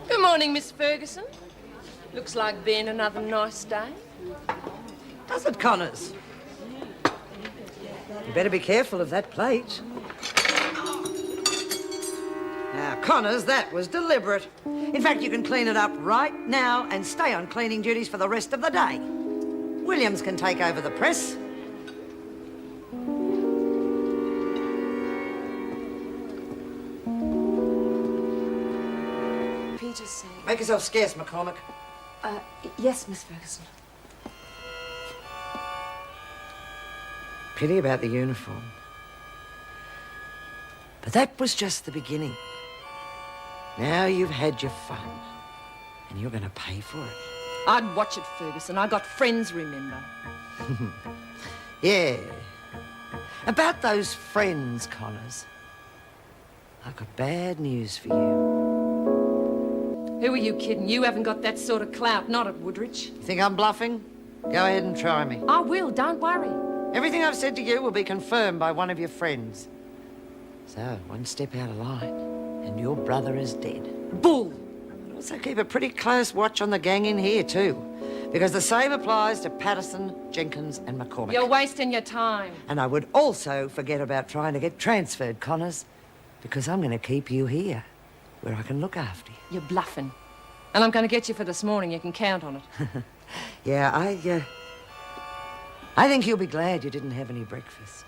Good morning, Miss Ferguson. Looks like being another nice day. Does it, Connors? You better be careful of that plate. Now, Connors, that was deliberate. In fact, you can clean it up right now and stay on cleaning duties for the rest of the day. Williams can take over the press. Peter's saying... Make yourself scarce, McCormick. Yes, Miss Ferguson. Pity about the uniform. But that was just the beginning. Now you've had your fun, and you're going to pay for it. I'd watch it, Ferguson. I got friends, remember. Yeah. About those friends, Connors, I've got bad news for you. Who are you kidding? You haven't got that sort of clout, not at Woodridge. You think I'm bluffing? Go ahead and try me. I will, don't worry. Everything I've said to you will be confirmed by one of your friends. So, one step out of line, and your brother is dead. Bull! But also keep a pretty close watch on the gang in here, too. Because the same applies to Patterson, Jenkins and McCormick. You're wasting your time. And I would also forget about trying to get transferred, Connors, because I'm going to keep you here, where I can look after you. You're bluffing. And I'm going to get you for this morning. You can count on it. Yeah, I think you'll be glad you didn't have any breakfast.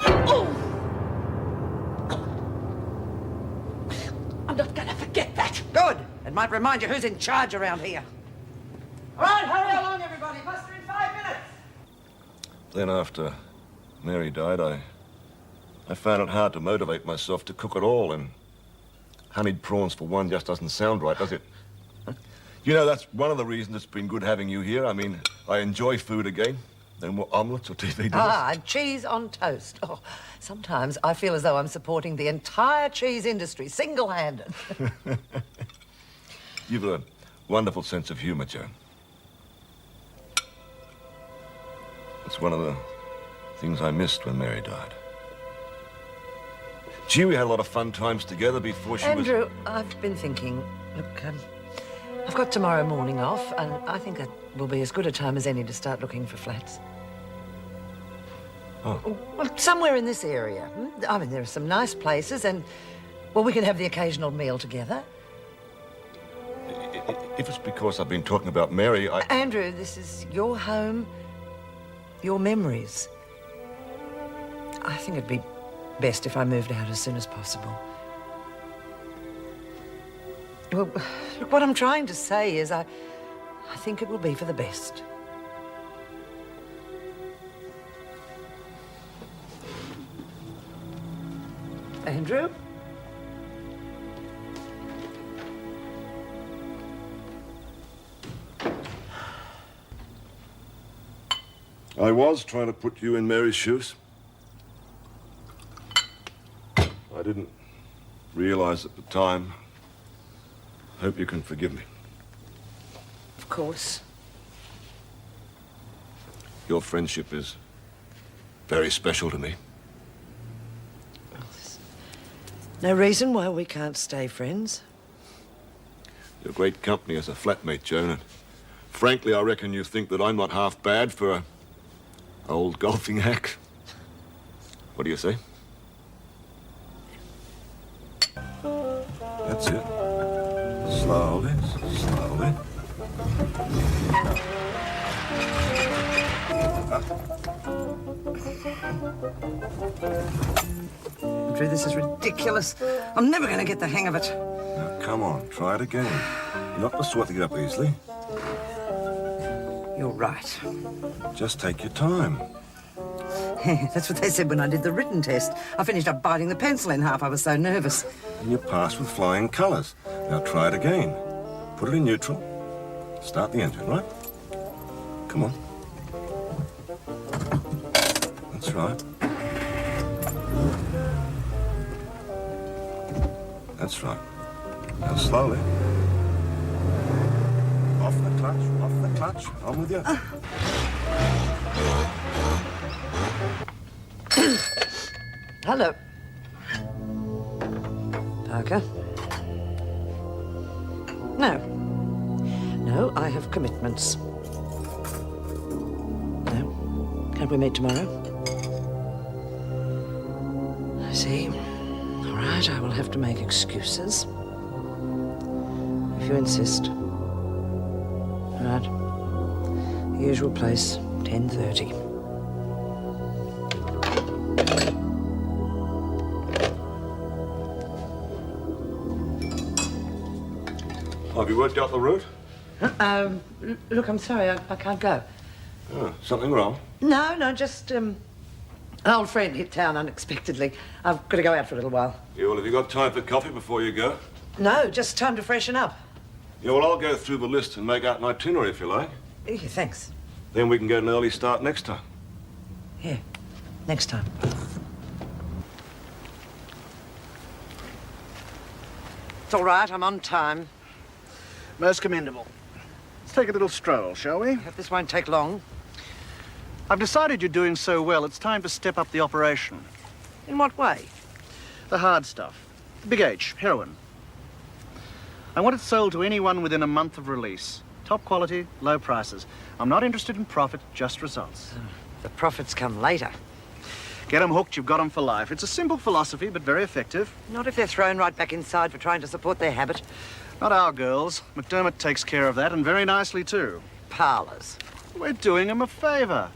Oh! I'm not going to forget that. Good. It might remind you who's in charge around here. All right, hurry along, everybody. Muster in 5 minutes. Then after Mary died, I found it hard to motivate myself to cook at all, and honeyed prawns for one just doesn't sound right, does it? You know, that's one of the reasons it's been good having you here. I mean, I enjoy food again. No more omelettes or TV dinners. Ah, and cheese on toast. Oh, sometimes I feel as though I'm supporting the entire cheese industry, single-handed. You've a wonderful sense of humor, Joan. It's one of the things I missed when Mary died. Gee, we had a lot of fun times together before she Andrew, I've been thinking, look, I've got tomorrow morning off, and I think that will be as good a time as any to start looking for flats. Oh. Well, somewhere in this area. I mean, there are some nice places, and, well, we can have the occasional meal together. If it's because I've been talking about Mary, Andrew, this is your home, your memories. I think it'd be best if I moved out as soon as possible. Well, look, what I'm trying to say is I think it will be for the best. Andrew? I was trying to put you in Mary's shoes. I didn't realize at the time. Hope you can forgive me. Of course. Your friendship is very special to me. Well, there's no reason why we can't stay friends. You're great company as a flatmate, Joan, and frankly, I reckon you think that I'm not half bad for a old golfing hack. What do you say? That's it. Slowly, slowly. Andrew, this is ridiculous. I'm never going to get the hang of it. Now, come on, try it again. You're not the sort to get up easily. You're right. Just take your time. That's what they said when I did the written test. I finished up biting the pencil in half. I was so nervous. And you passed with flying colours. Now try it again. Put it in neutral. Start the engine, right? Come on. That's right. That's right. Now slowly. Off the clutch, off the clutch. I'm with you. Hello. Parker. No. No, I have commitments. No. Can't we meet tomorrow? I see. All right, I will have to make excuses. If you insist. All right. The usual place, 10:30. Have you worked out the route? Look, I'm sorry, I can't go. Oh, something wrong? No, just, an old friend hit town unexpectedly. I've got to go out for a little while. Yeah, well, have you got time for coffee before you go? No, just time to freshen up. Yeah, well, I'll go through the list and make out an itinerary if you like. Yeah, thanks. Then we can get an early start next time. Here, next time. It's all right, I'm on time. Most commendable. Let's take a little stroll, shall we? I hope this won't take long. I've decided you're doing so well, it's time to step up the operation. In what way? The hard stuff. The big H, heroin. I want it sold to anyone within a month of release. Top quality, low prices. I'm not interested in profit, just results. The profits come later. Get 'em hooked, you've got 'em for life. It's a simple philosophy, but very effective. Not if they're thrown right back inside for trying to support their habit. Not our girls. McDermott takes care of that, and very nicely, too. Parlours. We're doing 'em a favour.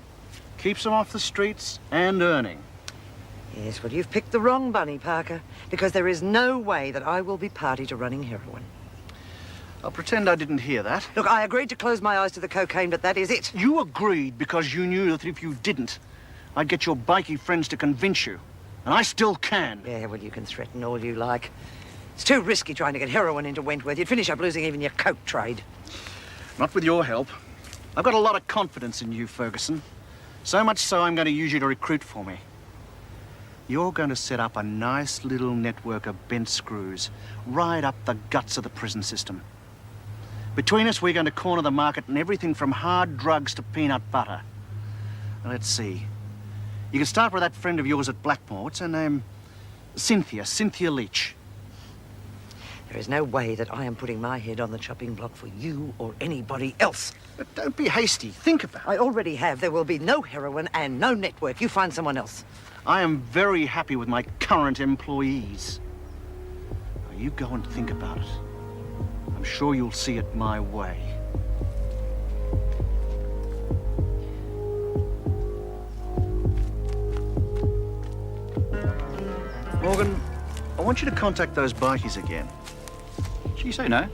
Keeps 'em off the streets and earning. Yes, well, you've picked the wrong bunny, Parker, because there is no way that I will be party to running heroin. I'll pretend I didn't hear that. Look, I agreed to close my eyes to the cocaine, but that is it. You agreed because you knew that if you didn't, I'd get your bikey friends to convince you. And I still can. Yeah, well, you can threaten all you like. It's too risky trying to get heroin into Wentworth. You'd finish up losing even your coke trade. Not with your help. I've got a lot of confidence in you, Ferguson. So much so I'm going to use you to recruit for me. You're going to set up a nice little network of bent screws right up the guts of the prison system. Between us, we're going to corner the market in everything from hard drugs to peanut butter. Now, let's see. You can start with that friend of yours at Blackmore. What's her name? Cynthia Leach. There is no way that I am putting my head on the chopping block for you or anybody else. But don't be hasty. Think about it. I already have. There will be no heroin and no network. You find someone else. I am very happy with my current employees. Now, you go and think about it. I'm sure you'll see it my way. Morgan, I want you to contact those bikies again. She say no?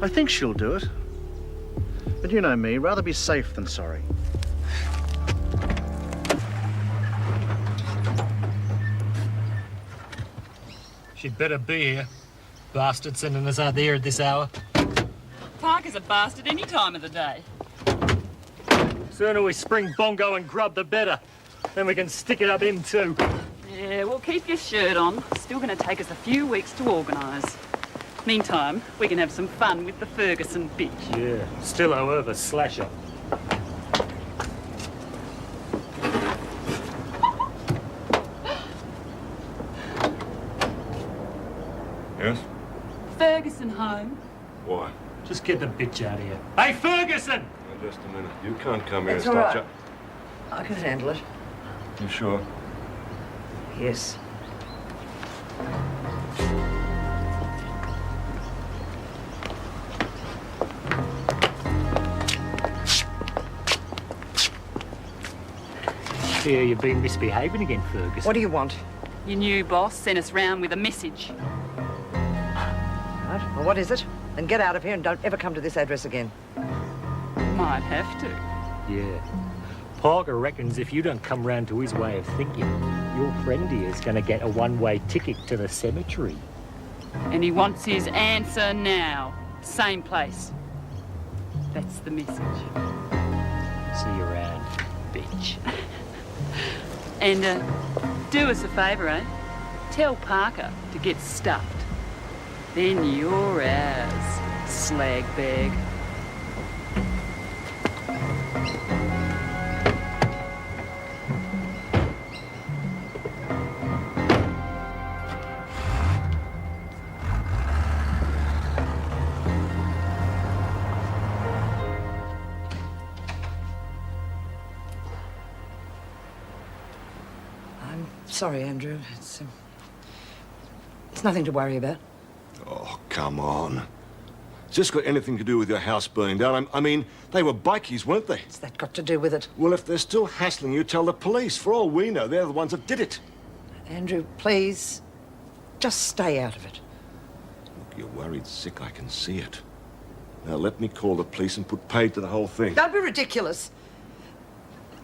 I think she'll do it. But you know me, rather be safe than sorry. She'd better be here. Bastard sending us out there at this hour. Parker's a bastard any time of the day. Sooner we spring Bongo and Grub, the better. Then we can stick it up him too. Yeah, well, keep your shirt on. Still going to take us a few weeks to organise. Meantime, we can have some fun with the Ferguson bitch. Yeah, still owe her the slasher. Yes? Ferguson home? Why? Just get the bitch out of here. Hey, Ferguson! Now, just a minute. You can't come here It's and all start right. I can handle it. You sure? Yes. Here, you've been misbehaving again, Ferguson. What do you want? Your new boss sent us round with a message. Right, well, what is it? Then get out of here and don't ever come to this address again. Might have to. Yeah. Parker reckons if you don't come round to his way of thinking, your friend here is going to get a one-way ticket to the cemetery. And he wants his answer now. Same place. That's the message. See you around, bitch. And do us a favour, eh? Tell Parker to get stuffed. Then you're ours, slag bag. sorry, Andrew. It's nothing to worry about. Oh, come on. Has this got anything to do with your house burning down? I mean, they were bikies, weren't they? What's that got to do with it? Well, if they're still hassling you, tell the police. For all we know, they're the ones that did it. Andrew, please, just stay out of it. Look, you're worried sick, I can see it. Now, let me call the police and put paid to the whole thing. Don't be ridiculous.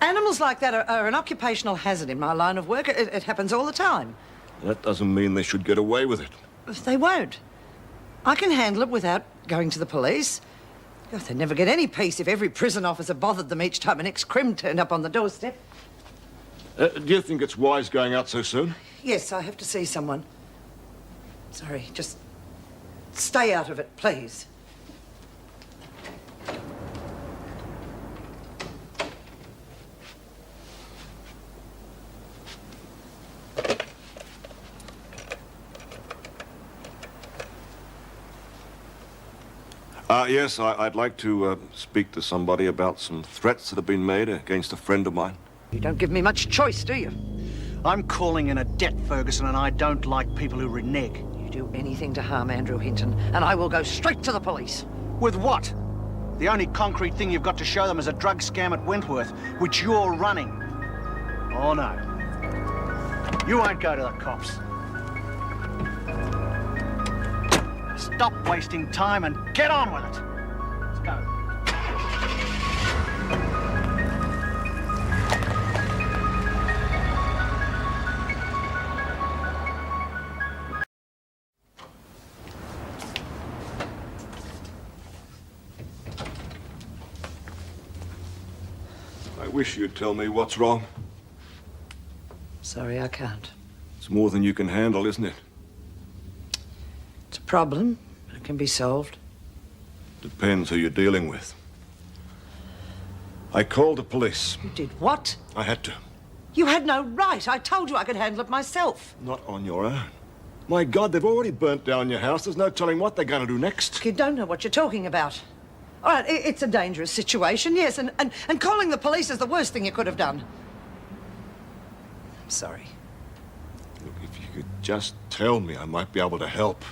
Animals like that are an occupational hazard in my line of work. It happens all the time. That doesn't mean they should get away with it. They won't. I can handle it without going to the police. God, they'd never get any peace if every prison officer bothered them each time an ex-crim turned up on the doorstep. Do you think it's wise going out so soon? Yes, I have to see someone. Sorry, just stay out of it, please. Yes, I'd like to speak to somebody about some threats that have been made against a friend of mine. You don't give me much choice, do you? I'm calling in a debt, Ferguson, and I don't like people who renege. You do anything to harm Andrew Hinton, and I will go straight to the police. With what? The only concrete thing you've got to show them is a drug scam at Wentworth, which you're running. Oh, no. You won't go to the cops. Stop wasting time and get on with it. Let's go. I wish you'd tell me what's wrong. Sorry, I can't. It's more than you can handle, isn't it? It's a problem, but it can be solved. Depends who you're dealing with. I called the police. You did what? I had to. You had no right. I told you I could handle it myself. Not on your own. My God, they've already burnt down your house. There's no telling what they're going to do next. You don't know what you're talking about. All right, it's a dangerous situation, yes, and calling the police is the worst thing you could have done. I'm sorry. Look, if you could just tell me, I might be able to help.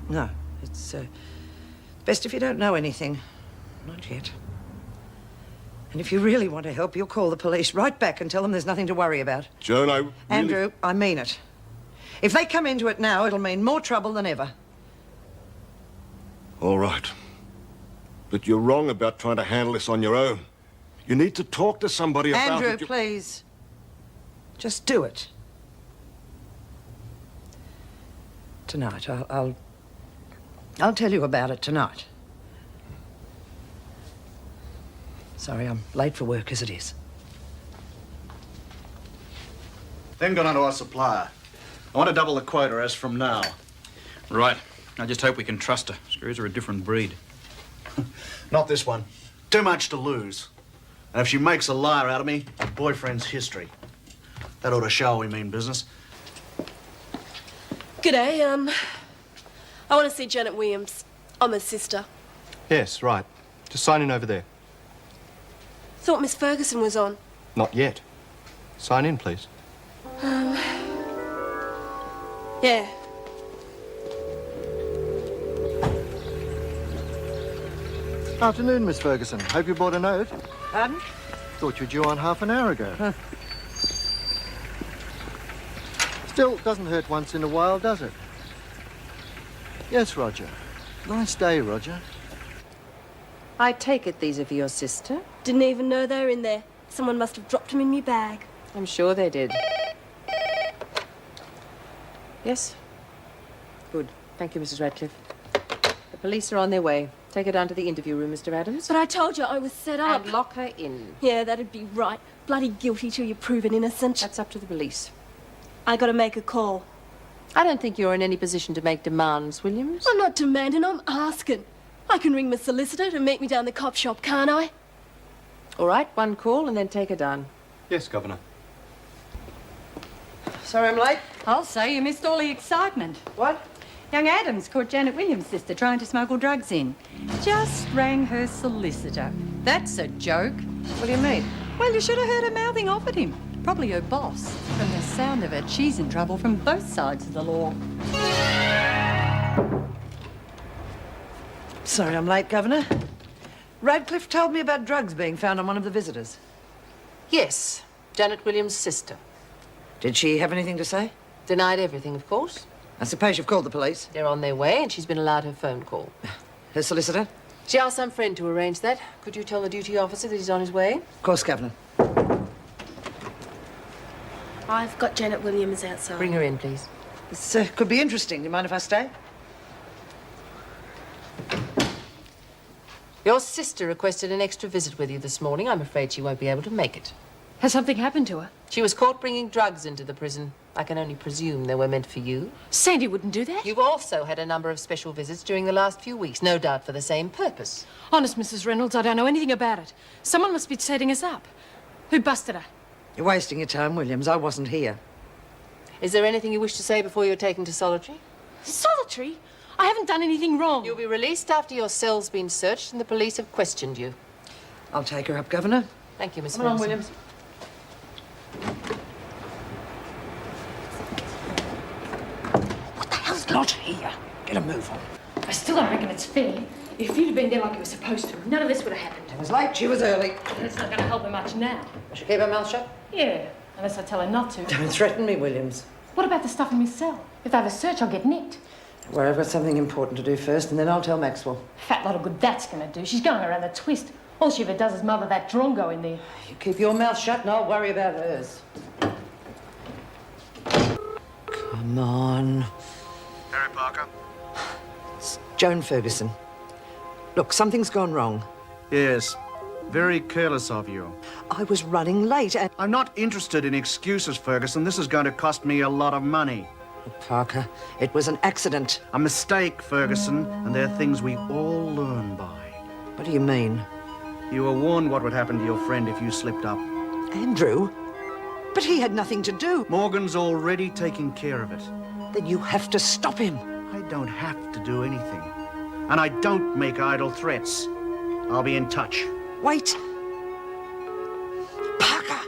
No, it's best if you don't know anything. Not yet. And if you really want to help, you'll call the police right back and tell them there's nothing to worry about. Joan, I really... Andrew, I mean it. If they come into it now, it'll mean more trouble than ever. All right. But you're wrong about trying to handle this on your own. You need to talk to somebody about it. Andrew, please. Just do it. Tonight, I'll tell you about it tonight. Sorry, I'm late for work as it is. Then got onto our supplier. I want to double the quota as from now. Right. I just hope we can trust her. Screws are a different breed. Not this one. Too much to lose. And if she makes a liar out of me, her boyfriend's history. That ought to show we mean business. G'day, I want to see Janet Williams. I'm her sister. Yes, right. Just sign in over there. Thought Miss Ferguson was on. Not yet. Sign in, please. Yeah. Afternoon, Miss Ferguson. Hope you brought a note. Pardon? Thought you were due on half an hour ago. Still, doesn't hurt once in a while, does it? Yes, Roger. Nice day, Roger. I take it these are for your sister? Didn't even know they were in there. Someone must have dropped them in my bag. I'm sure they did. Yes? Good. Thank you, Mrs. Radcliffe. The police are on their way. Take her down to the interview room, Mr. Adams. But I told you I was set up. And lock her in. Yeah, that'd be right. Bloody guilty till you're proven innocent. That's up to the police. I gotta make a call. I don't think you're in any position to make demands, Williams. I'm not demanding, I'm asking. I can ring my solicitor to meet me down the cop shop, can't I? All right, one call and then take her down. Yes, Governor. Sorry I'm late. I'll say you missed all the excitement. What? Young Adams caught Janet Williams' sister trying to smuggle drugs in. Just rang her solicitor. That's a joke. What do you mean? Well, you should have heard her mouthing off at him. Probably her boss from the sound of it, she's in trouble from both sides of the law. Sorry I'm late, Governor. Radcliffe told me about drugs being found on one of the visitors. Yes, Janet Williams' sister. Did she have anything to say? Denied everything, of course. I suppose you've called the police. They're on their way, and she's been allowed her phone call. Her solicitor? She asked some friend to arrange that. Could you tell the duty officer that he's on his way? Of course, Governor. I've got Janet Williams outside. Bring her in, please. This could be interesting. Do you mind if I stay? Your sister requested an extra visit with you this morning. I'm afraid she won't be able to make it. Has something happened to her? She was caught bringing drugs into the prison. I can only presume they were meant for you. Sandy wouldn't do that. You've also had a number of special visits during the last few weeks, no doubt for the same purpose. Honest, Mrs. Reynolds, I don't know anything about it. Someone must be setting us up. Who busted her? You're wasting your time, Williams. I wasn't here. Is there anything you wish to say before you're taken to solitary? Solitary? I haven't done anything wrong. You'll be released after your cell's been searched and the police have questioned you. I'll take her up, Governor. Thank you, Miss Come on, Ferguson. Williams. What the hell's not here? Get a move on. I still don't reckon it's fair. If you'd have been there like you were supposed to, none of this would have happened. I was late, she was early. It's not going to help her much now. I should keep her mouth shut. Yeah, unless I tell her not to. Don't threaten me, Williams. What about the stuff in my cell? If they have a search, I'll get nicked. Well, I've got something important to do first, and then I'll tell Maxwell. Fat lot of good that's going to do. She's going around the twist. All she ever does is mother that drongo in there. You keep your mouth shut, and I'll worry about hers. Come on. Harry Parker? It's Joan Ferguson. Look, something's gone wrong. Yes. Very careless of you. I was running late and... I'm not interested in excuses, Ferguson. This is going to cost me a lot of money. Parker, it was an accident. A mistake, Ferguson, and they're things we all learn by. What do you mean? You were warned what would happen to your friend if you slipped up. Andrew? But he had nothing to do. Morgan's already taking care of it. Then you have to stop him. I don't have to do anything. And I don't make idle threats. I'll be in touch. Wait. Parker!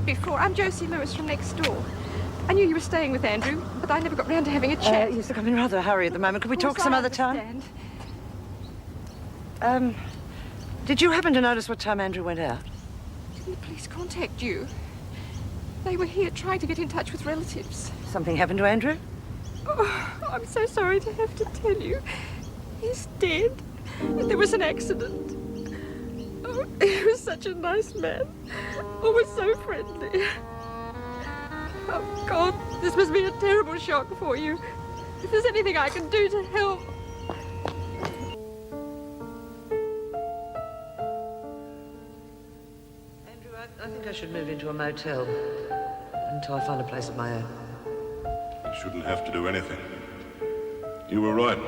Before. I'm Josie Lewis from next door. I knew you were staying with Andrew, but I never got round to having a chat. Yes, look, I'm in rather a hurry at the moment. Could we talk some other time? Did you happen to notice what time Andrew went out? Didn't the police contact you? They were here trying to get in touch with relatives. Something happened to Andrew? Oh, I'm so sorry to have to tell you. He's dead. There was an accident. Oh, he was such a nice man. Always so friendly. Oh, God, this must be a terrible shock for you. If there's anything I can do to help... Andrew, I think I should move into a motel until I find a place of my own. You shouldn't have to do anything. You were right.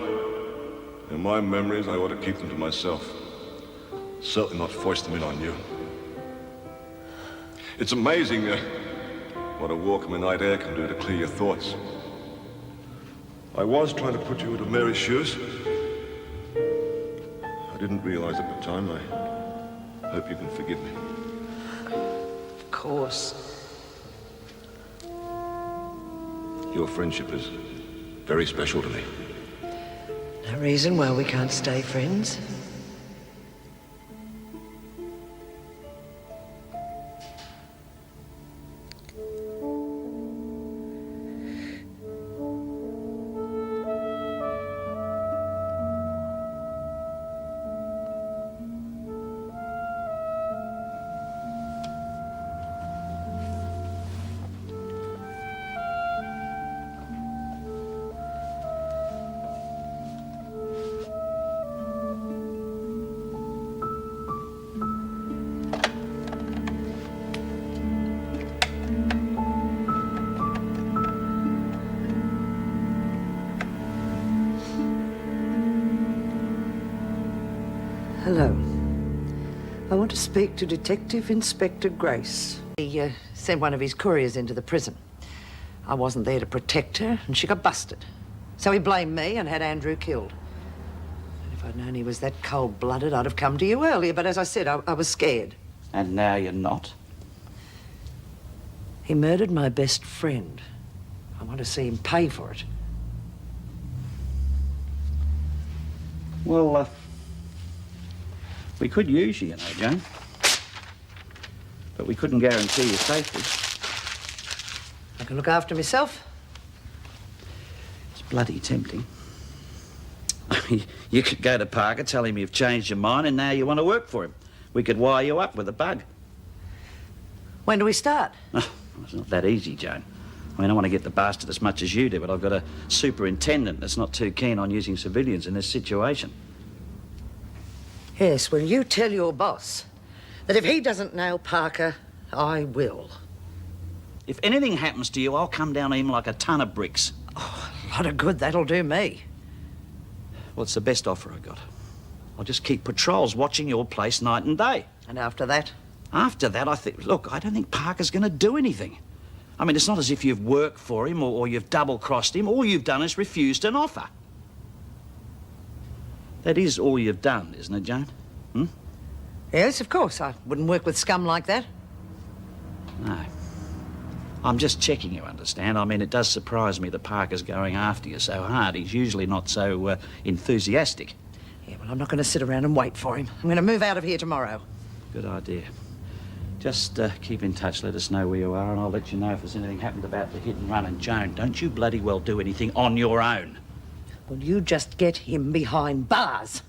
In my memories, I ought to keep them to myself. Certainly not force them in on you. It's amazing what a walk in the night air can do to clear your thoughts. I was trying to put you into Mary's shoes. I didn't realize at the time. I hope you can forgive me. Of course. Your friendship is very special to me. No reason why we can't stay friends. Hello. I want to speak to Detective Inspector Grace. He sent one of his couriers into the prison. I wasn't there to protect her, and she got busted. So he blamed me and had Andrew killed. And if I'd known he was that cold-blooded, I'd have come to you earlier, but as I said, I was scared. And now you're not? He murdered my best friend. I want to see him pay for it. Well, we could use you, Joan. But we couldn't guarantee your safety. I can look after myself. It's bloody tempting. You could go to Parker, tell him you've changed your mind, and now you want to work for him. We could wire you up with a bug. When do we start? Oh, it's not that easy, Joan. I mean, I want to get the bastard as much as you do, but I've got a superintendent that's not too keen on using civilians in this situation. Yes, well, you tell your boss that if he doesn't nail Parker, I will. If anything happens to you, I'll come down on him like a ton of bricks. Oh, a lot of good that'll do me. Well, it's the best offer I got. I'll just keep patrols watching your place night and day. And after that? After that, look, I don't think Parker's going to do anything. I mean, it's not as if you've worked for him or you've double-crossed him. All you've done is refused an offer. That is all you've done, isn't it, Joan? Hmm? Yes, of course. I wouldn't work with scum like that. No. I'm just checking, you understand? I mean, it does surprise me that Parker's going after you so hard. He's usually not so enthusiastic. Yeah, well, I'm not going to sit around and wait for him. I'm going to move out of here tomorrow. Good idea. Just keep in touch, let us know where you are, and I'll let you know if there's anything happened about the hit and run. And Joan, don't you bloody well do anything on your own. Well, you just get him behind bars.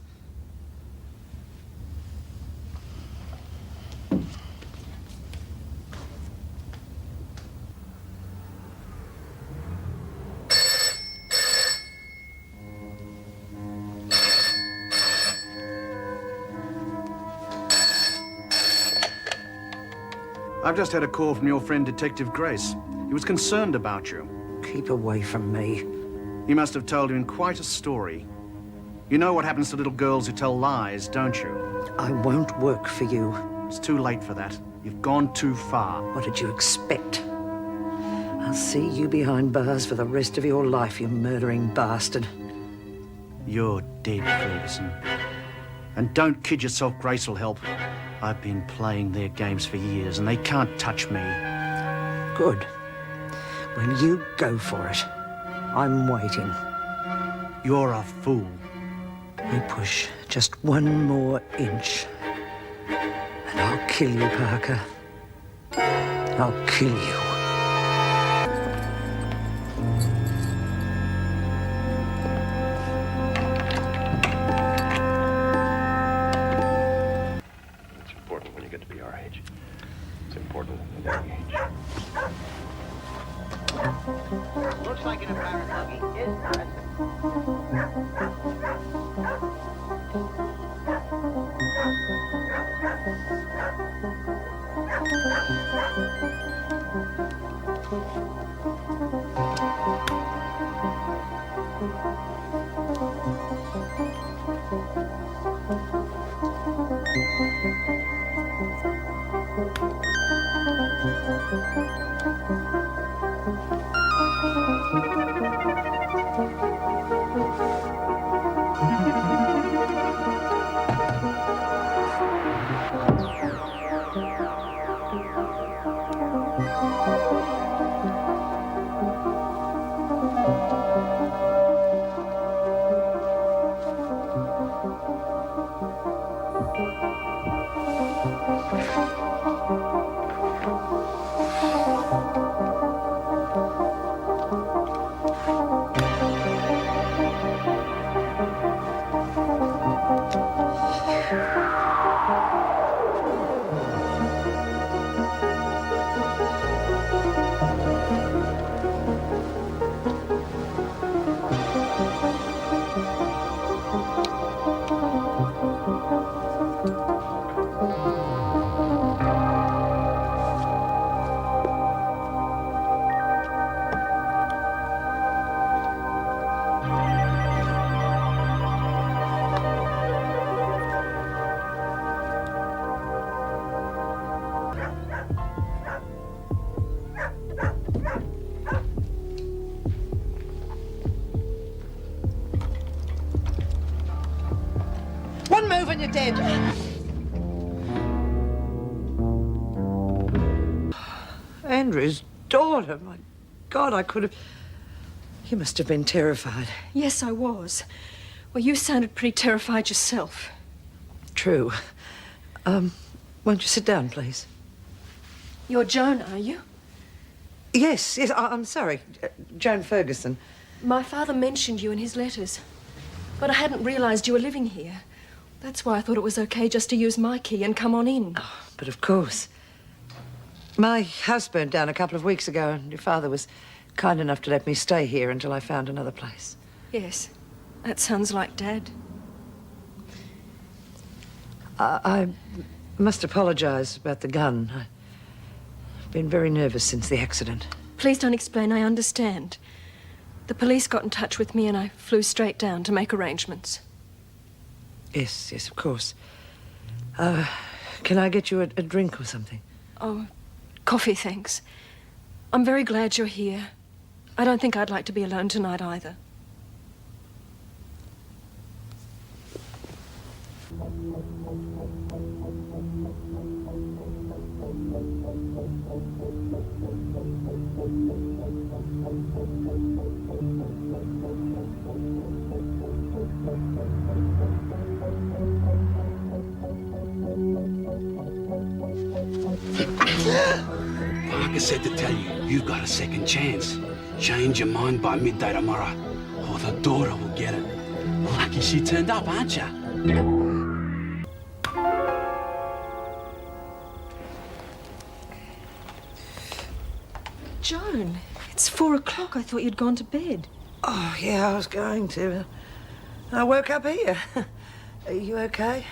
I've just had a call from your friend Detective Grace. He was concerned about you. Keep away from me. He must have told him quite a story. You know what happens to little girls who tell lies, don't you? I won't work for you. It's too late for that. You've gone too far. What did you expect? I'll see you behind bars for the rest of your life, you murdering bastard. You're dead, Ferguson. And don't kid yourself, Grace will help. I've been playing their games for years, and they can't touch me. Good. Well, you go for it. I'm waiting. You're a fool. You push just one more inch, and I'll kill you, Parker. I'll kill you. It's important when you get to be our age. It's important at any age. Looks like an apparent buggy is when you're dead. Andrew's daughter. My God, I could have... You must have been terrified. Yes, I was. Well, you sounded pretty terrified yourself. True. Won't you sit down, please? You're Joan, are you? Yes, I'm sorry. Joan Ferguson. My father mentioned you in his letters, but I hadn't realised you were living here. That's why I thought it was okay just to use my key and come on in. Oh, but of course. My house burned down a couple of weeks ago, and your father was kind enough to let me stay here until I found another place. Yes, that sounds like Dad. I must apologise about the gun. I've been very nervous since the accident. Please don't explain, I understand. The police got in touch with me and I flew straight down to make arrangements. Yes, of course. Can I get you a drink or something? Oh, coffee, thanks. I'm very glad you're here. I don't think I'd like to be alone tonight either. Parker said to tell you, you've got a second chance. Change your mind by midday tomorrow, or the daughter will get it. Lucky she turned up, aren't you? Joan, it's 4 o'clock. I thought you'd gone to bed. Oh, yeah, I was going to. I woke up here. Are you okay?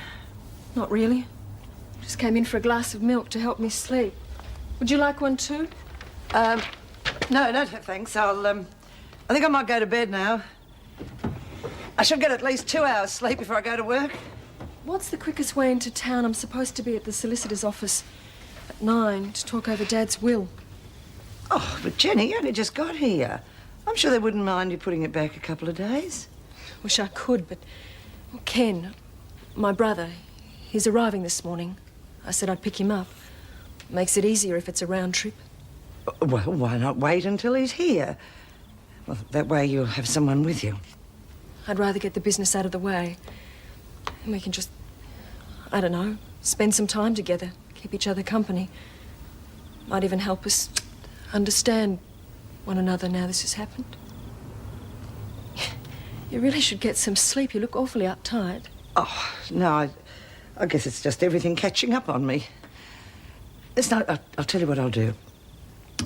Not really. Just came in for a glass of milk to help me sleep. Would you like one too? No, thanks. I think I might go to bed now. I should get at least 2 hours sleep before I go to work. What's the quickest way into town? I'm supposed to be at the solicitor's office at 9 to talk over Dad's will. Oh, but Jenny, you only just got here. I'm sure they wouldn't mind you putting it back a couple of days. Wish I could, but... Well, Ken, my brother, he's arriving this morning. I said I'd pick him up. Makes it easier if it's a round trip. Well, why not wait until he's here? Well, that way you'll have someone with you. I'd rather get the business out of the way. And we can just, I don't know, spend some time together, keep each other company. Might even help us understand one another now this has happened. You really should get some sleep. You look awfully uptight. Oh, no, I guess it's just everything catching up on me. Listen, I'll tell you what I'll do.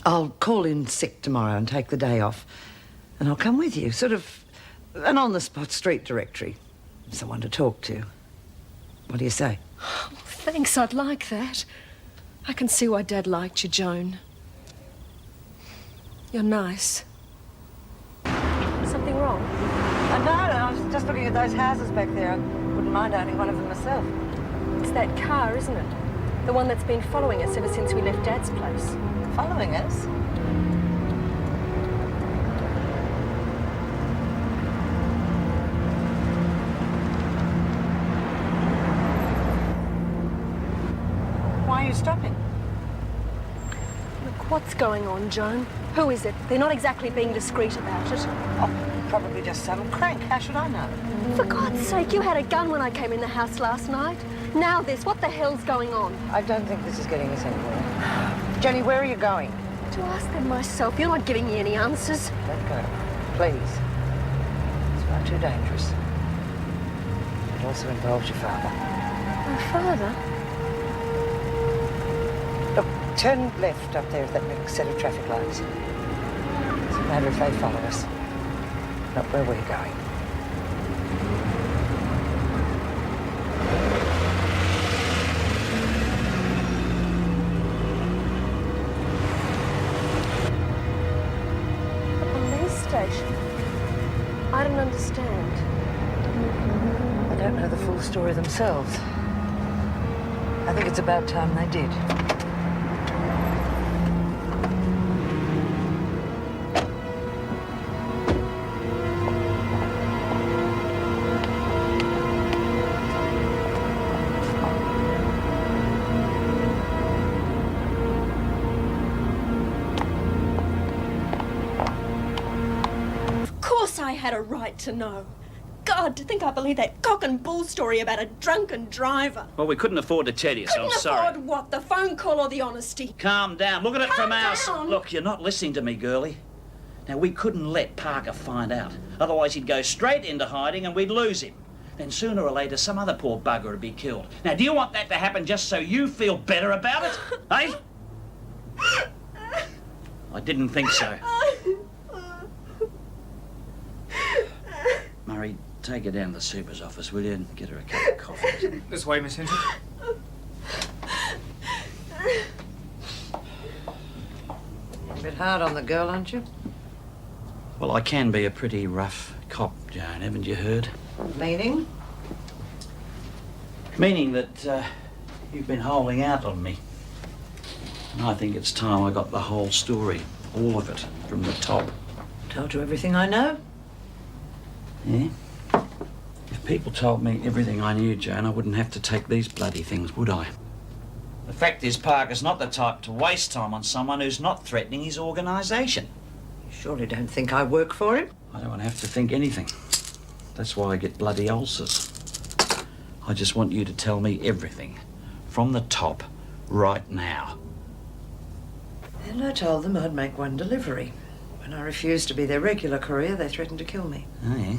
I'll call in sick tomorrow and take the day off. And I'll come with you, sort of an on-the-spot street directory. Someone to talk to. What do you say? Oh, thanks, I'd like that. I can see why Dad liked you, Joan. You're nice. Something wrong? No, I was just looking at those houses back there. I wouldn't mind owning one of them myself. It's that car, isn't it? The one that's been following us ever since we left Dad's place. Following us? Why are you stopping? Look, what's going on, Joan? Who is it? They're not exactly being discreet about it. Oh, probably just some crank. How should I know? For God's sake, you had a gun when I came in the house last night. Now this, what the hell's going on? I don't think this is getting us anywhere. Jenny, where are you going? To ask them myself. You're not giving me any answers. Don't go. Please. It's far too dangerous. It also involves your father. My father? Look, turn left up there at that next set of traffic lights. Doesn't matter if they follow us. Not where we're going. I don't understand. They don't know the full story themselves. I think it's about time they did. I had a right to know. God, to think I believed that cock and bull story about a drunken driver. Well, we couldn't afford to tell you, so I'm sorry. Afford what? The phone call or the honesty? Calm down. Look at it Calm from our side. down. Look, you're not listening to me, girlie. Now, we couldn't let Parker find out. Otherwise, he'd go straight into hiding and we'd lose him. Then sooner or later, some other poor bugger would be killed. Now, do you want that to happen just so you feel better about it? Eh? I didn't think so. Murray, take her down to the super's office, will you, and get her a cup of coffee. This way, Miss Hinton. A bit hard on the girl, aren't you? Well, I can be a pretty rough cop, Joan, haven't you heard? Meaning? Meaning that you've been holding out on me. And I think it's time I got the whole story, all of it, from the top. Told you everything I know? Yeah? If people told me everything I knew, Joan, I wouldn't have to take these bloody things, would I? The fact is, Parker's not the type to waste time on someone who's not threatening his organisation. You surely don't think I work for him? I don't have to think anything. That's why I get bloody ulcers. I just want you to tell me everything, from the top, right now. And I told them I'd make one delivery. When I refused to be their regular courier, they threatened to kill me. Oh, yeah?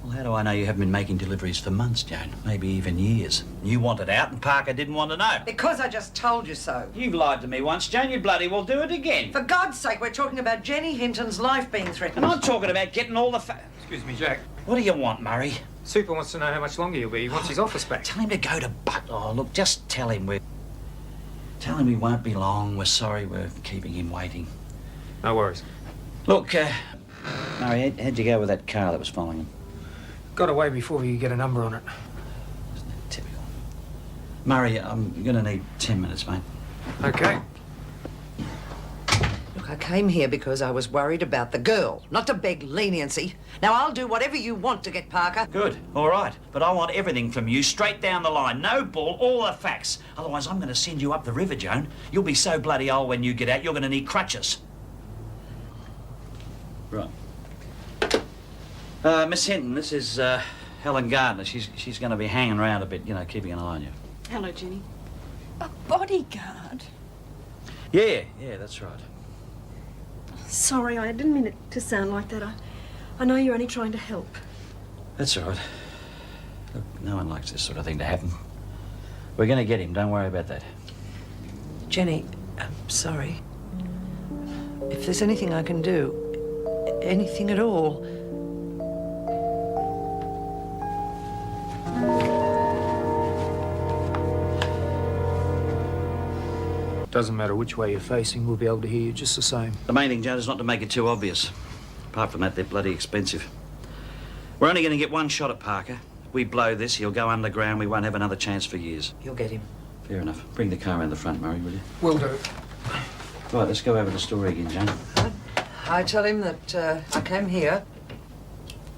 Well, how do I know you haven't been making deliveries for months, Joan? Maybe even years. You wanted out and Parker didn't want to know. Because I just told you so. You've lied to me once, Joan. You bloody well do it again. For God's sake, we're talking about Jenny Hinton's life being threatened. And I'm talking about getting all the Excuse me, Jack. What do you want, Murray? Super wants to know how much longer you'll be. He wants his office back. Tell him to go to butt. Oh, look, just tell him we won't be long. We're sorry we're keeping him waiting. No worries. Look, Murray, how'd you go with that car that was following him? Got away before you get a number on it. Isn't that typical? Murray, I'm gonna need 10 minutes, mate. Okay. Look, I came here because I was worried about the girl, not to beg leniency. Now, I'll do whatever you want to get Parker. Good, all right. But I want everything from you, straight down the line. No bull, all the facts. Otherwise, I'm gonna send you up the river, Joan. You'll be so bloody old when you get out, you're gonna need crutches. Right. Miss Hinton, this is Helen Gardner. She's going to be hanging around a bit, you know, keeping an eye on you. Hello, Jenny. A bodyguard? Yeah, that's right. Sorry, I didn't mean it to sound like that. I know you're only trying to help. That's all right. Look, no one likes this sort of thing to happen. We're going to get him, don't worry about that. Jenny, I'm sorry. If there's anything I can do, anything at all... Doesn't matter which way you're facing, we'll be able to hear you just the same. The main thing, Joan, is not to make it too obvious. Apart from that, they're bloody expensive. We're only going to get one shot at Parker. If we blow this, he'll go underground. We won't have another chance for years. You'll get him. Fair enough. Bring the car around the front, Murray, will you? Will do. Right, let's go over the story again, Joan. I tell him that I came here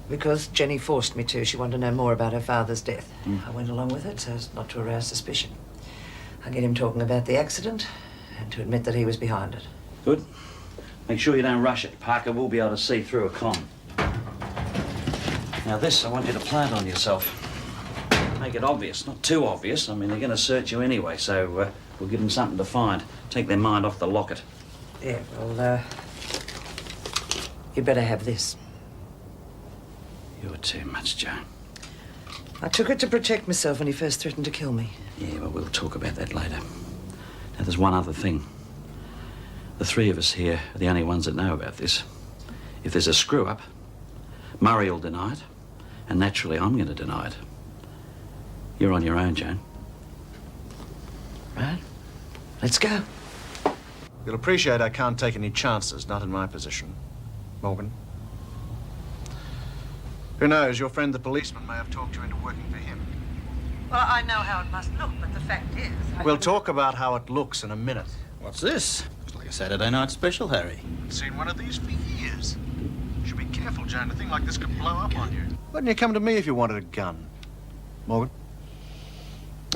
because Jenny forced me to. She wanted to know more about her father's death. I went along with it so as not to arouse suspicion. I get him talking about the accident and to admit that he was behind it. Good. Make sure you don't rush it. Parker will be able to see through a con. Now this, I want you to plant on yourself. Make it obvious, not too obvious. I mean, they're going to search you anyway, so we'll give them something to find. Take their mind off the locket. Yeah, well, you better have this. You're too much, Joan. I took it to protect myself when he first threatened to kill me. Yeah, well, we'll talk about that later. Now, there's one other thing. The three of us here are the only ones that know about this. If there's a screw-up, Murray will deny it, and naturally, I'm going to deny it. You're on your own, Joan. Right. Let's go. You'll appreciate I can't take any chances, not in my position. Morgan. Who knows, your friend the policeman may have talked you into working for him. Well, I know how it must look, but the fact is... We'll talk about how it looks in a minute. What's this? Looks like a Saturday night special, Harry. Haven't seen one of these for years. Should be careful, Joan. A thing like this could blow up on you. Wouldn't you come to me if you wanted a gun? Morgan?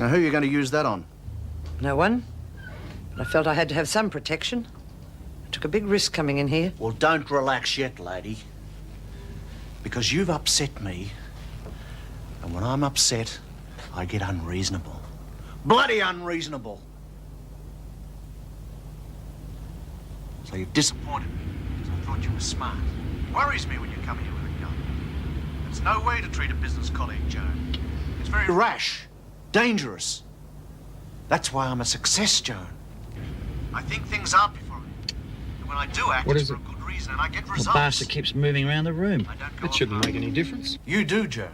Now, who are you going to use that on? No one. But I felt I had to have some protection. I took a big risk coming in here. Well, don't relax yet, lady. Because you've upset me, and when I'm upset, I get unreasonable. Bloody unreasonable. So you've disappointed me, because I thought you were smart. It worries me when you come here with a gun. It's no way to treat a business colleague, Joan. It's very rash, dangerous. That's why I'm a success, Joan. I think things out before it. And when I do act, it's for a good reason, and I get results. The bastard keeps moving around the room. That shouldn't make any difference. You do, Joan.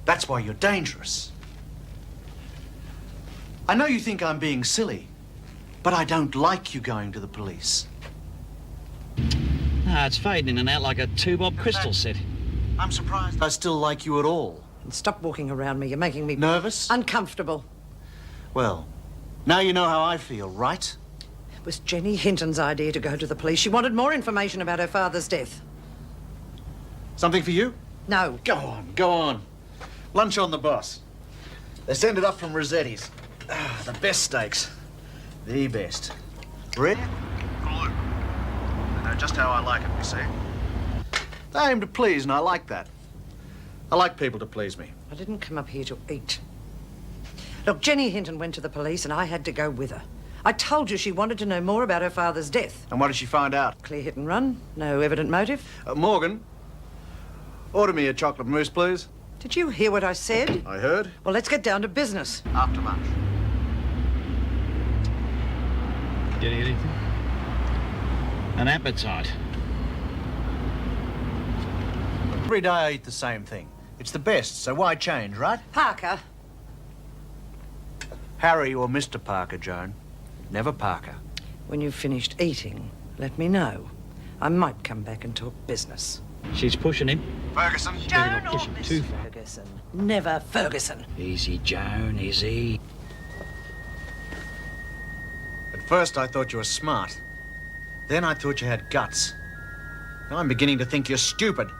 That's why you're dangerous. I know you think I'm being silly, but I don't like you going to the police. Ah, it's fading in and out like a two-bob crystal set. I'm surprised I still like you at all. And stop walking around me. You're making me... Nervous? Uncomfortable. Well, now you know how I feel, right? It was Jenny Hinton's idea to go to the police. She wanted more information about her father's death. Something for you? No. Go on, go on. Lunch on the boss. They send it up from Rossetti's. Ah, the best steaks. The best. Red? Blue. I know just how I like it, you see. They aim to please, and I like that. I like people to please me. I didn't come up here to eat. Look, Jenny Hinton went to the police and I had to go with her. I told you she wanted to know more about her father's death. And what did she find out? Clear hit and run. No evident motive. Morgan, order me a chocolate mousse, please. Did you hear what I said? I heard. Well, let's get down to business. After lunch. Getting anything? An appetite. Every day I eat the same thing. It's the best, so why change, right? Parker. Harry or Mr. Parker, Joan. Never Parker. When you've finished eating, let me know. I might come back and talk business. She's pushing him. Ferguson. Joan or pushing Miss too far. Ferguson. Never Ferguson. Easy, Joan, easy. At first I thought you were smart. Then I thought you had guts. Now I'm beginning to think you're stupid.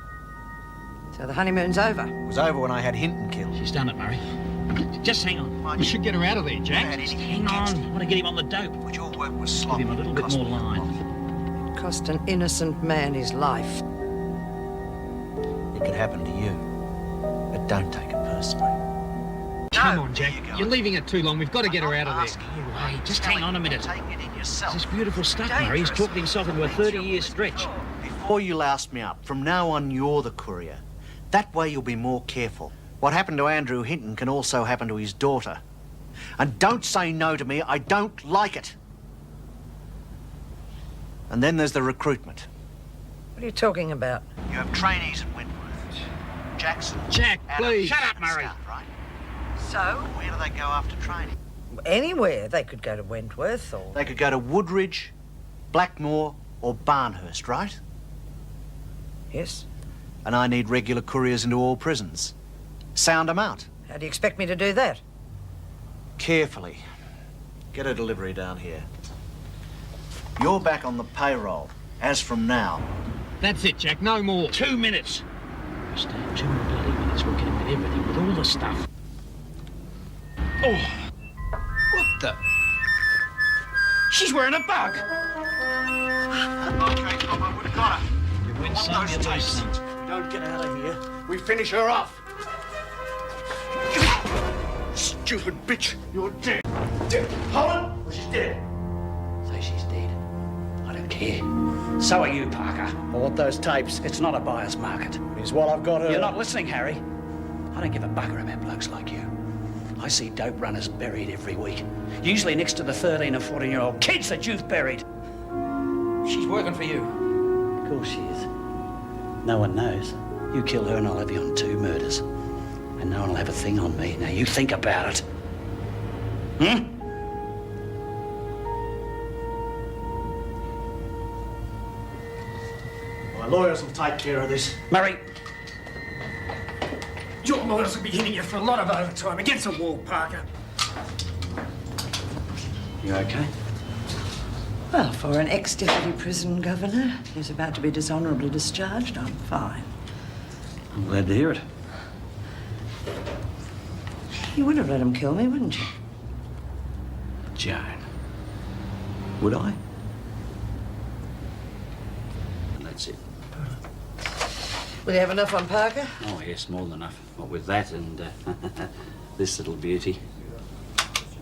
So the honeymoon's over. It was over when I had Hinton killed. She's done it, Murray. Just hang on. We should get her out of there, Jack. Just hang on. I want to get him on the dope. But your work was Give sloppy. him a little bit more line. It cost an innocent man his life. It could happen to you. But don't take it personally. Come on, Jack. You're leaving it too long. We've got to get her out of there. Hey, just hang on a minute. Taking it in yourself. This is beautiful stuff, Murray. He's talked himself into a 30-year stretch. Before you louse me up, from now on you're the courier. That way you'll be more careful. What happened to Andrew Hinton can also happen to his daughter. And don't say no to me. I don't like it. And then there's the recruitment. What are you talking about? You have trainees at Wentworth. Jackson. Jack, Adam, please. Shut up, Murray. Scout, right? So? Where do they go after training? Anywhere. They could go to Wentworth or... They could go to Woodridge, Blackmore, or Barnhurst, right? Yes. And I need regular couriers into all prisons. Sound them out. How do you expect me to do that? Carefully. Get a delivery down here. You're back on the payroll, as from now. That's it, Jack. No more. 2 minutes. Just 2 more bloody minutes. We'll get him with everything, with all the stuff. Oh. What the? She's wearing a bug. Okay, Copper, we've got her. You win Want some, those you lose tapes? some. We don't get out of here. We finish her off. Stupid bitch, you're dead. Dead. Holland, she's dead. Say she's dead. I don't care. So are you, Parker. I want those tapes. It's not a buyer's market. Is what I've got her. You're not listening, Harry. I don't give a bugger about blokes like you. I see dope runners buried every week. Usually next to the 13 and 14-year-old kids that you've buried. She's working for you. Of course she is. No one knows. You kill her and I'll have you on 2 murders. And no one will have a thing on me. Now you think about it. My lawyers will take care of this. Murray. Your lawyers will be hitting you for a lot of overtime. Against the wall, Parker. You okay? Well, for an ex-deputy prison governor who's about to be dishonourably discharged, I'm fine. I'm glad to hear it. You would have let him kill me, wouldn't you? Joan. Would I? And that's it. Will you have enough on Parker? Oh, yes, more than enough. What with that and this little beauty.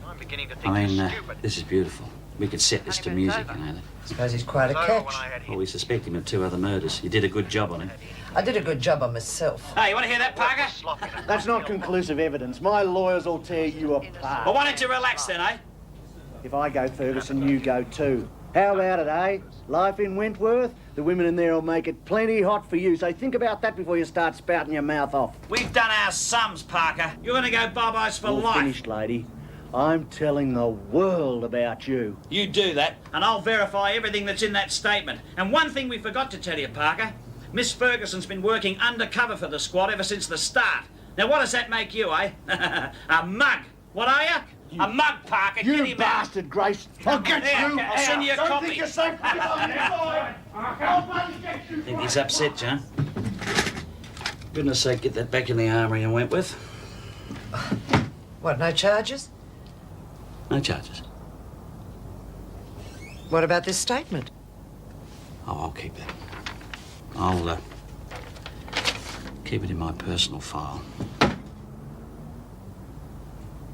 I'm beginning to think I mean, you're stupid. this is beautiful. We could set this to music, you know. I suppose he's quite a catch. Well, we suspect him of 2 other murders. You did a good job on him. I did a good job on myself. Hey, you want to hear that, Parker? That's not conclusive evidence. My lawyers will tear you apart. Well, why don't you relax then, eh? If I go, Ferguson, you go too. How about it, eh? Life in Wentworth, the women in there will make it plenty hot for you, so think about that before you start spouting your mouth off. We've done our sums, Parker. You're going to go bye-byes for All life. finished, lady. I'm telling the world about you. You do that, and I'll verify everything that's in that statement. And one thing we forgot to tell you, Parker. Miss Ferguson's been working undercover for the squad ever since the start. Now, what does that make you, eh? A mug. What are you? A mug, Parker. You Get him bastard, Grace. I'll get you. I'll send you a Don't copy. think you're safe. Think he's upset, Joan. Goodness sake, get that back in the armoury and Wentworth. What, no charges? No charges. What about this statement? Oh, I'll keep that. I'll keep it in my personal file.